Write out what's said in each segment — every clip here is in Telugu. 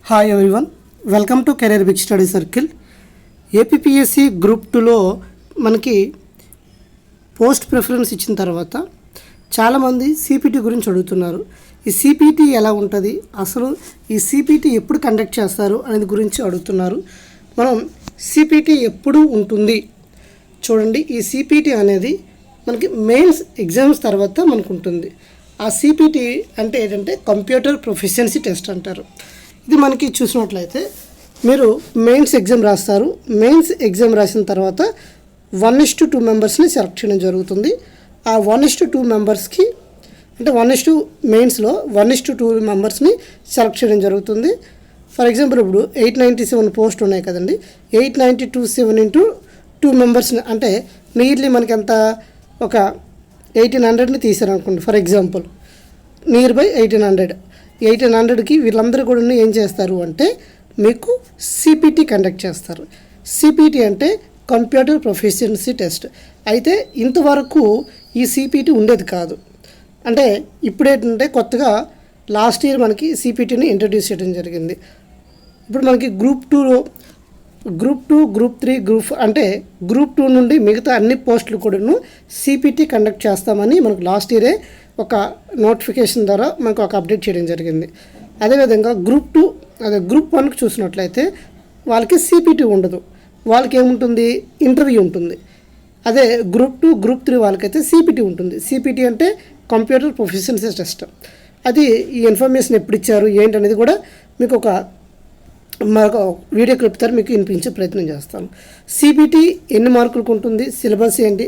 Hi everyone, welcome to career big study circle. APPSC group 2లో మనకి పోస్ట్ ప్రిఫరెన్స్ ఇచ్చిన తర్వాత చాలామంది సిపిటి గురించి అడుగుతున్నారు. ఈ సిపిటి ఎలా ఉంటుంది, అసలు ఈ సిపిటి ఎప్పుడు కండక్ట్ చేస్తారు అనేది గురించి అడుగుతున్నారు. మనం సిపిటి ఎప్పుడు ఉంటుంది చూడండి. ఈ సిపిటి అనేది మనకి మెయిన్స్ ఎగ్జామ్స్ తర్వాత మనకు ఉంటుంది. ఆ సిపిటి అంటే ఏంటంటే కంప్యూటర్ ప్రొఫిషియన్సీ టెస్ట్ అంటారు. ఇది మనకి చూసినట్లయితే మీరు మెయిన్స్ ఎగ్జామ్ రాస్తారు. మెయిన్స్ ఎగ్జామ్ రాసిన తర్వాత 1:2 మెంబర్స్ని సెలెక్ట్ చేయడం జరుగుతుంది. ఆ 1:2 మెంబర్స్కి అంటే మెయిన్స్లో 1:2 మెంబర్స్ని సెలెక్ట్ చేయడం జరుగుతుంది. ఫర్ ఎగ్జాంపుల్ ఇప్పుడు 897 పోస్ట్ ఉన్నాయి కదండి. 897 ఇంటూ 2 మెంబర్స్ని అంటే నియర్లీ మనకి ఎంత ఒక 1800ని తీసారనుకోండి. ఫర్ ఎగ్జాంపుల్ నియర్ బై 1800కి వీళ్ళందరూ కూడా ఏం చేస్తారు అంటే మీకు సిపిటి కండక్ట్ చేస్తారు. సిపిటి అంటే కంప్యూటర్ ప్రొఫిషియన్సీ టెస్ట్. అయితే ఇంతవరకు ఈ సిపిటి ఉండేది కాదు. అంటే ఇప్పుడేంటంటే కొత్తగా లాస్ట్ ఇయర్ మనకి సిపిటిని ఇంట్రడ్యూస్ చేయడం జరిగింది. ఇప్పుడు మనకి గ్రూప్ 2, గ్రూప్ 3 అంటే గ్రూప్ 2 నుండి మిగతా అన్ని పోస్టులు కూడాను సిపిటి కండక్ట్ చేస్తామని మనకు లాస్ట్ ఇయరే ఒక నోటిఫికేషన్ ద్వారా మనకు ఒక అప్డేట్ చేయడం జరిగింది. అదేవిధంగా గ్రూప్ 1కి చూసినట్లయితే వాళ్ళకి సిపిటి ఉండదు. వాళ్ళకి ఏముంటుంది, ఇంటర్వ్యూ ఉంటుంది. అదే గ్రూప్ 2, గ్రూప్ 3 వాళ్ళకైతే సిపిటి ఉంటుంది. సిపిటి అంటే కంప్యూటర్ ప్రొఫిషియన్సీ టెస్ట్. అది ఈ ఇన్ఫర్మేషన్ ఎప్పుడు ఇచ్చారు ఏంటనేది కూడా మీకు మరొక వీడియో క్లిప్ ద్వారా మీకు వినిపించే ప్రయత్నం చేస్తాను. సిపిటి ఎన్ని మార్కులకు ఉంటుంది, సిలబస్ ఏంటి,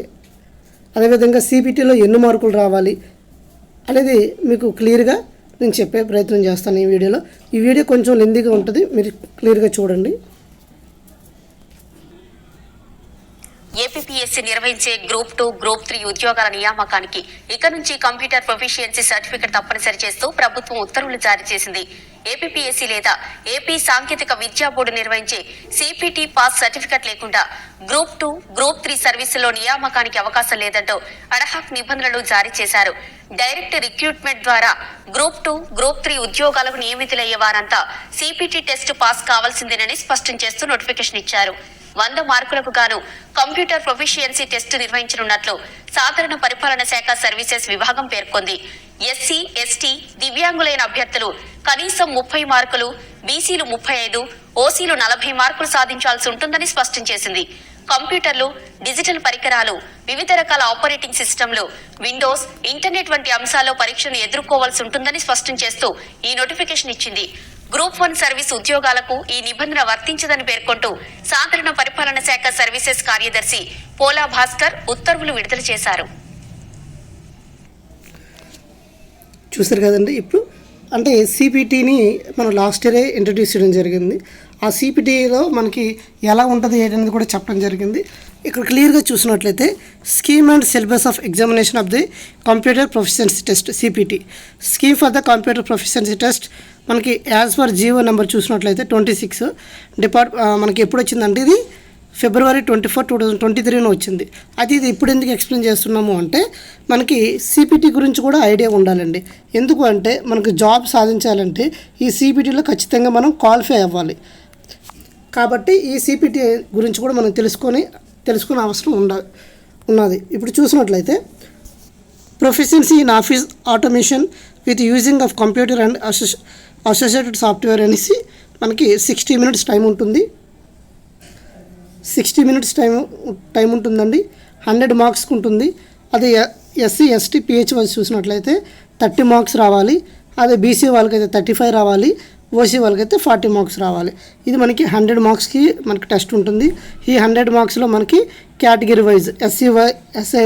అదేవిధంగా సిపిటిలో ఎన్ని మార్కులు రావాలి అనేది మీకు క్లియర్గా నేను చెప్పే ప్రయత్నం చేస్తాను ఈ వీడియోలో. ఈ వీడియో కొంచెం లెందీగా ఉంటుంది, మీరు క్లియర్గా చూడండి. ఏపీపీఎస్సీ నిర్వహించే గ్రూప్ 2, గ్రూప్ 3 ఉద్యోగాల నియామకానికి ఇక నుంచి కంప్యూటర్ ప్రొఫిషియన్సీ సర్టిఫికెట్ తప్పనిసరి చేస్తూ ప్రభుత్వం ఉత్తర్వులు జారీ చేసింది. ఏపీపీఎస్సీ లేదా ఏపీ సాంకేతిక విద్యా బోర్డు నిర్వహించే సిపిటి పాస్ సర్టిఫికెట్ లేకుండా గ్రూప్ 2, గ్రూప్ 3 సర్వీసుల్లో నియామకానికి అవకాశం లేదంటూ అడహాక్ నిబంధనలు జారీ చేశారు. డైరెక్ట్ రిక్రూట్మెంట్ ద్వారా గ్రూప్ 2, గ్రూప్ 3 ఉద్యోగాలకు నియమితులయ్యే వారంతా సిపిటి టెస్ట్ పాస్ కావాల్సిందేనని స్పష్టం చేస్తూ నోటిఫికేషన్ ఇచ్చారు. 100 మార్కులకు గాను కంప్యూటర్ ప్రొఫిషియన్సీ టెస్ట్ నిర్వహించనున్నట్లు సాధారణ పరిపాలన శాఖ సర్వీసెస్ విభాగం పేర్కొంది. ఎస్సీ, ఎస్టీ, దివ్యాంగులైన అభ్యర్థులు కనీసం 30 మార్కులు, బీసీలు 35, ఓసీలు 40 మార్కులు సాధించాల్సి ఉంటుందని స్పష్టం చేసింది. కంప్యూటర్లు, డిజిటల్ పరికరాలు, వివిధ రకాల ఆపరేటింగ్ సిస్టంలు, విండోస్, ఇంటర్నెట్ వంటి అంశాల్లో పరీక్షను ఎదుర్కోవాల్సి ఉంటుందని స్పష్టం చేస్తూ ఈ నోటిఫికేషన్ ఇచ్చింది. గ్రూప్ 1 సర్వీస్ ఉద్యోగాలకు ఈ నిబంధన వర్తించదని పేర్కొంటూ సాధారణ పరిపాలన శాఖ సర్వీసెస్ కార్యదర్శి పోలా భాస్కర్ ఉత్తర్వులు విడుదల చేశారు. చూసారు కదండి. ఇప్పుడు అంటే సిపిటిని మనం లాస్ట్ ఇయరే ఇంట్రడ్యూస్ చేయడం జరిగింది. ఆ సిపిటిలో మనకి ఎలా ఉంటుంది ఏంటనేది కూడా చెప్పడం జరిగింది. ఇక్కడ క్లియర్గా చూసినట్లయితే scheme and syllabus of examination of the computer proficiency test CPT. Scheme for the computer proficiency test మనకి యాజ్ పర్ జియో నెంబర్ చూసినట్లయితే 26 మనకి ఎప్పుడు వచ్చిందంటే ఇది February 24, 2023 వచ్చింది. ఇది ఇప్పుడు ఎందుకు ఎక్స్ప్లెయిన్ చేస్తున్నాము అంటే మనకి సిపిటి గురించి కూడా ఐడియా ఉండాలండి. ఎందుకు అంటే మనకు జాబ్ సాధించాలంటే ఈ సిపిటిలో ఖచ్చితంగా మనం క్వాలిఫై అవ్వాలి. కాబట్టి ఈ సిపిటి గురించి కూడా మనం తెలుసుకునే అవసరం ఉన్నది. ఇప్పుడు చూసినట్లయితే proficiency in office automation with using of computer and associated software అనేసి మనకి 60 minutes టైం ఉంటుంది. 60 minutes టైం ఉంటుందండి. 100 మార్క్స్కి ఉంటుంది. అదే ఎస్సీ, ఎస్టీ, పిహెచ్ వాళ్ళు చూసినట్లయితే 30 మార్క్స్ రావాలి. అదే బీసీ వాళ్ళకైతే 35 రావాలి. ఓసీ వాళ్ళకైతే 40 మార్క్స్ రావాలి. ఇది మనకి 100 మార్క్స్కి మనకి టెస్ట్ ఉంటుంది. ఈ 100 మార్క్స్లో మనకి కేటగిరీ వైజ్ ఎస్సీ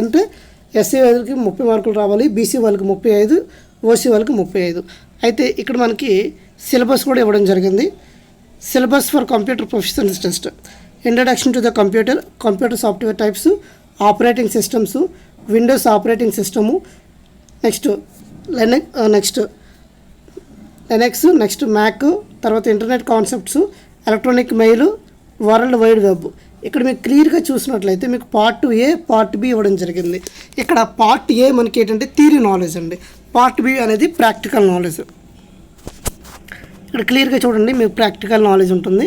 అంటే ఎస్సీ వాళ్ళకి 30 మార్కులు రావాలి. బీసీ వాళ్ళకి 35, ఓసీ వాళ్ళకి 35. అయితే ఇక్కడ మనకి సిలబస్ కూడా ఇవ్వడం జరిగింది. Syllabus for computer proficiency test: introduction to the computer software types, operating systems, windows operating system, next next Mac, తర్వాత internet concepts, electronic mail, world wide web. ఇక్కడ మీకు క్లియర్గా చూసినట్లయితే మీకు పార్ట్ ఏ, పార్ట్ బి ఇవ్వడం జరిగింది. ఇక్కడ పార్ట్ ఏ మనకి ఏంటంటే థియరీ నాలెడ్జ్ అండి. పార్ట్ బి అనేది ప్రాక్టికల్ నాలెడ్జ్. ఇక్కడ క్లియర్గా చూడండి, మీకు ప్రాక్టికల్ నాలెడ్జ్ ఉంటుంది.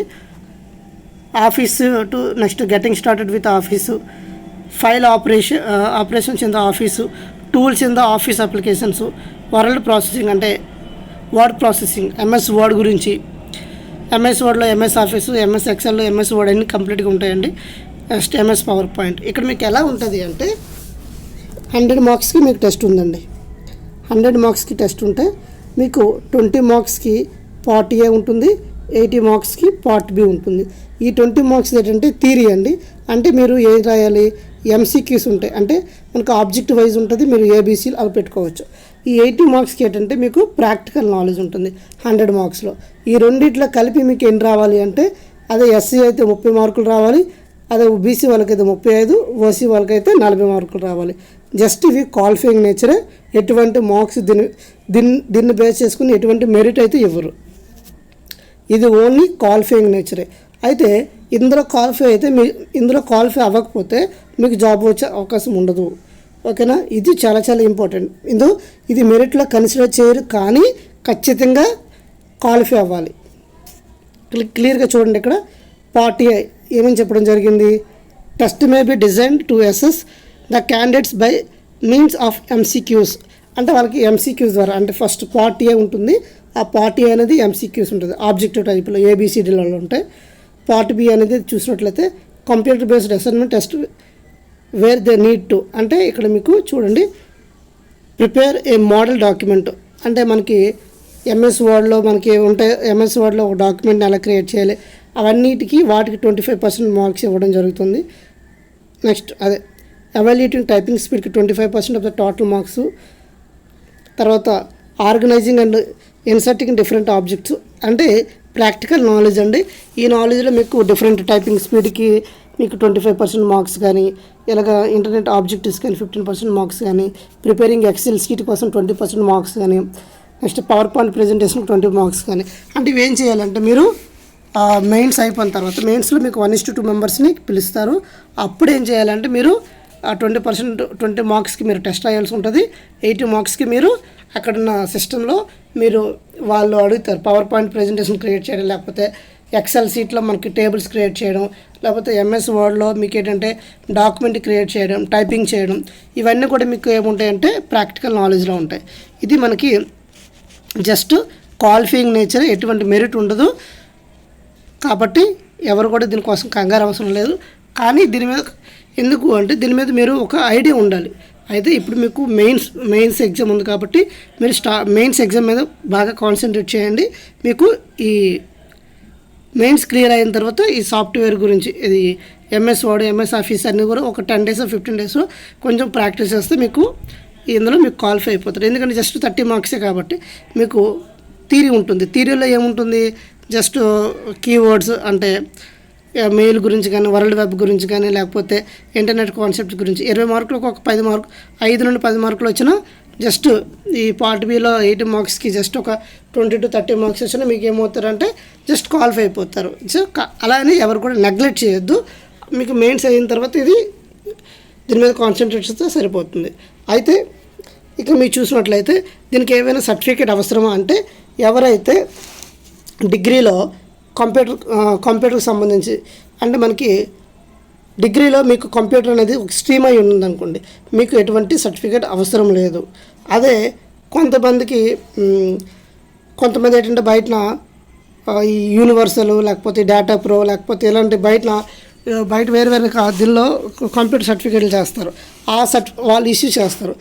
Office to next getting started with office, file operations in the office, tools in the office applications, word processing అంటే వర్డ్ ప్రాసెసింగ్, ఎంఎస్ వర్డ్ గురించి, ఎంఎస్ వర్డ్లో MS office, MS excel, MS word అన్నీ కంప్లీట్గా ఉంటాయండి. Next MS PowerPoint. ఇక్కడ మీకు ఎలా ఉంటుంది అంటే 100 మార్క్స్కి మీకు టెస్ట్ ఉందండి. 100 మార్క్స్కి టెస్ట్ ఉంటే మీకు 20 మార్క్స్కి పార్ట్ ఏ ఉంటుంది, 80 మార్క్స్కి పార్ట్ బి ఉంటుంది. ఈ 20 మార్క్స్ ఏంటంటే థియరీ అండి. అంటే మీరు ఏం రాయాలి, ఎంసీక్యూస్ ఉంటాయి, అంటే మనకు ఆబ్జెక్ట్ వైజ్ ఉంటుంది, మీరు ఏబీసీలు అవి పెట్టుకోవచ్చు. ఈ 80 మార్క్స్కి ఏంటంటే మీకు ప్రాక్టికల్ నాలెడ్జ్ ఉంటుంది 100 మార్క్స్లో. ఈ రెండిట్లో కలిపి మీకు ఎన్ని రావాలి అంటే, అదే ఎస్సీ అయితే 30 మార్కులు రావాలి, అదే బీసీ వాళ్ళకైతే 35, ఓసీ వాళ్ళకైతే 40 మార్కులు రావాలి. జస్ట్ ఇవి క్వాలిఫైయింగ్ నేచరే, ఎటువంటి మార్క్స్ దీన్ని బేస్ చేసుకుని ఎటువంటి మెరిట్ అయితే ఇవ్వరు. ఇది ఓన్లీ క్వాలిఫైయింగ్ నేచరే. అయితే ఇందులో క్వాలిఫై అవ్వకపోతే మీకు జాబ్ వచ్చే అవకాశం ఉండదు. ఓకేనా, ఇది చాలా చాలా ఇంపార్టెంట్. ఇది మెరిట్లో కన్సిడర్ చేయరు, కానీ ఖచ్చితంగా క్వాలిఫై అవ్వాలి. క్లియర్గా చూడండి, ఇక్కడ పార్ట్ ఏ ఏమని చెప్పడం జరిగింది, test may be design to assess the candidates by means of MCQs. అంటే వాళ్ళకి ఎంసీక్యూస్ ద్వారా, అంటే ఫస్ట్ పార్ట్ ఏ ఉంటుంది, ఆ పార్ట్ ఏ అనేది ఎంసీక్యూస్ ఉంటుంది, ఆబ్జెక్టివ్ టైప్లో ఏబిసిడీలలో ఉంటాయి. పార్ట్ బి అనేది చూసినట్లయితే computer based assignment test where they need to. అంటే ఇక్కడ మీకు చూడండి, ప్రిపేర్ ఏ మోడల్ డాక్యుమెంట్. అంటే మనకి ఎంఎస్ వర్డ్లో మనకి ఉంటాయి, ఎంఎస్ వర్డ్లో ఒక డాక్యుమెంట్ని ఎలా క్రియేట్ చేయాలి, అవన్నిటికీ వాటికి 25% మార్క్స్ ఇవ్వడం జరుగుతుంది. నెక్స్ట్ అదే ఎవాల్యుయేటింగ్ టైపింగ్ స్పీడ్కి 25% ఆఫ్ ద టోటల్ మార్క్స్. తర్వాత organizing and inserting different objects, అంటే ప్రాక్టికల్ నాలెడ్జ్ అండి. ఈ నాలెడ్జ్లో మీకు డిఫరెంట్ టైపింగ్ స్పీడ్కి మీకు 25% మార్క్స్ కానీ, ఇలాగ ఇంటర్నెట్ ఆబ్జెక్టివ్స్ కానీ 15% మార్క్స్ కానీ, ప్రిపేరింగ్ ఎక్సెల్ షీట్ కోసం 20% మార్క్స్ కానీ, next power point presentation 20 marks కానీ. అంటే ఇవేం చేయాలంటే మీరు మెయిన్స్ అయిపోయిన తర్వాత, మెయిన్స్లో మీకు 1:2 మెంబర్స్ని పిలుస్తారు. అప్పుడు ఏం చేయాలంటే మీరు 20 మార్క్స్కి మీరు టెస్ట్ రాయాల్సి ఉంటుంది. 80 మార్క్స్కి మీరు అక్కడున్న సిస్టంలో మీరు వాళ్ళు అడుగుతారు పవర్ పాయింట్ ప్రజెంటేషన్ క్రియేట్ చేయడం, లేకపోతే ఎక్సెల్ సీట్లో మనకి టేబుల్స్ క్రియేట్ చేయడం, లేకపోతే ఎంఎస్ వర్డ్లో మీకు ఏంటంటే డాక్యుమెంట్ క్రియేట్ చేయడం, టైపింగ్ చేయడం, ఇవన్నీ కూడా మీకు ఏముంటాయంటే ప్రాక్టికల్ నాలెడ్జ్లో ఉంటాయి. ఇది మనకి జస్ట్ క్వాలిఫైయింగ్ నేచర్, ఎటువంటి మెరిట్ ఉండదు. కాబట్టి ఎవరు కూడా దీనికోసం కంగారు అవసరం లేదు. కానీ దీని మీద ఎందుకు అంటే, దీని మీద మీరు ఒక ఐడియా ఉండాలి. అయితే ఇప్పుడు మీకు మెయిన్స్ ఎగ్జామ్ ఉంది కాబట్టి మీరు మెయిన్స్ ఎగ్జామ్ మీద బాగా కాన్సన్ట్రేట్ చేయండి. మీకు ఈ మెయిన్స్ క్లియర్ అయిన తర్వాత ఈ సాఫ్ట్వేర్ గురించి, ఇది ఎంఎస్ వర్డ్, ఎంఎస్ ఆఫీస్ అన్నీ కూడా ఒక 10 days 15 days కొంచెం ప్రాక్టీస్ చేస్తే మీకు ఇందులో మీకు క్వాలిఫై అయిపోతారు. ఎందుకంటే జస్ట్ 30 మార్క్సే కాబట్టి మీకు థియరీ ఉంటుంది. థియరీలో ఏముంటుంది, జస్ట్ కీవర్డ్స్ అంటే మెయిల్ గురించి కానీ, వరల్డ్ వెబ్ గురించి కానీ, లేకపోతే ఇంటర్నెట్ కాన్సెప్ట్స్ గురించి 20 మార్కులకు ఒక 5 నుండి 10 మార్కులు వచ్చినా, జస్ట్ ఈ పార్ట్ బిలో 80 మార్క్స్కి జస్ట్ ఒక 20 to 30 మార్క్స్ వచ్చినా మీకు ఏమవుతారంటే జస్ట్ క్వాలిఫై అయిపోతారు. సో అలానే ఎవరు కూడా నెగ్లెక్ట్ చేయొద్దు. మీకు మెయిన్స్ అయిన తర్వాత దీని మీద కాన్సన్ట్రేట్ చేస్తే సరిపోతుంది. అయితే ఇక మీరు చూసినట్లయితే దీనికి ఏమైనా సర్టిఫికేట్ అవసరమా అంటే, ఎవరైతే డిగ్రీలో కంప్యూటర్కి సంబంధించి, అంటే మనకి డిగ్రీలో మీకు కంప్యూటర్ అనేది ఒక స్ట్రీమ్ అయి ఉందనుకోండి, మీకు ఎటువంటి సర్టిఫికేట్ అవసరం లేదు. అదే కొంతమంది ఏంటంటే బయట ఈ యూనివర్సల్, లేకపోతే డేటా ప్రో, లేకపోతే ఇలాంటి బయట వేరే దీనిలో కంప్యూటర్ సర్టిఫికేట్లు చేస్తారు. వాళ్ళు ఇష్యూ చేస్తారు.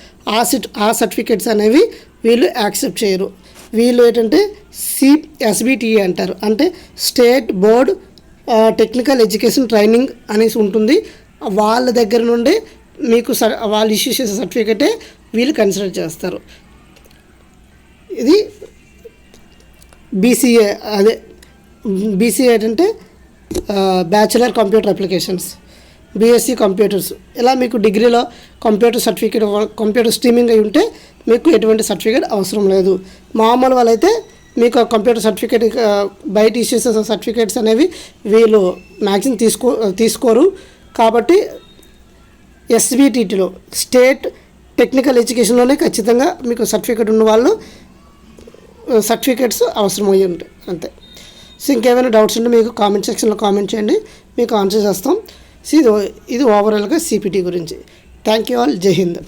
ఆ సర్టిఫికేట్స్ అనేవి వీళ్ళు యాక్సెప్ట్ చేయరు. వీళ్ళు ఏంటంటే ఎస్బిటిఈ అంటారు, అంటే state board technical education training అనేసి ఉంటుంది. వాళ్ళ దగ్గర నుండి మీకు వాళ్ళు ఇష్యూ చేసే సర్టిఫికేటే వీళ్ళు కన్సిడర్ చేస్తారు. ఇది బీసీఏ. అదే బీసీఏ ఏంటంటే bachelor computer applications, BSc computers. ఇలా మీకు డిగ్రీలో కంప్యూటర్ స్ట్రీమింగ్ అయి ఉంటే మీకు ఎటువంటి సర్టిఫికేట్ అవసరం లేదు. మామూలు వాళ్ళైతే మీకు కంప్యూటర్ సర్టిఫికేట్ బయట ఇష్యూ చేసే సర్టిఫికేట్స్ అనేవి వీళ్ళు మ్యాక్సిమం తీసుకోరు. కాబట్టి ఎస్బిటిలో స్టేట్ టెక్నికల్ ఎడ్యుకేషన్లోనే ఖచ్చితంగా మీకు సర్టిఫికేట్ ఉన్న వాళ్ళు సర్టిఫికేట్స్ అవసరమయ్యి ఉంటాయి అంతే. సో ఇంకేమైనా డౌట్స్ ఉంటే మీకు కామెంట్ సెక్షన్లో కామెంట్ చేయండి, మీకు ఆన్సర్ చేస్తాం. సో ఇది ఓవరాల్గా సిపిటి గురించి. Thank you all. జై హింద్.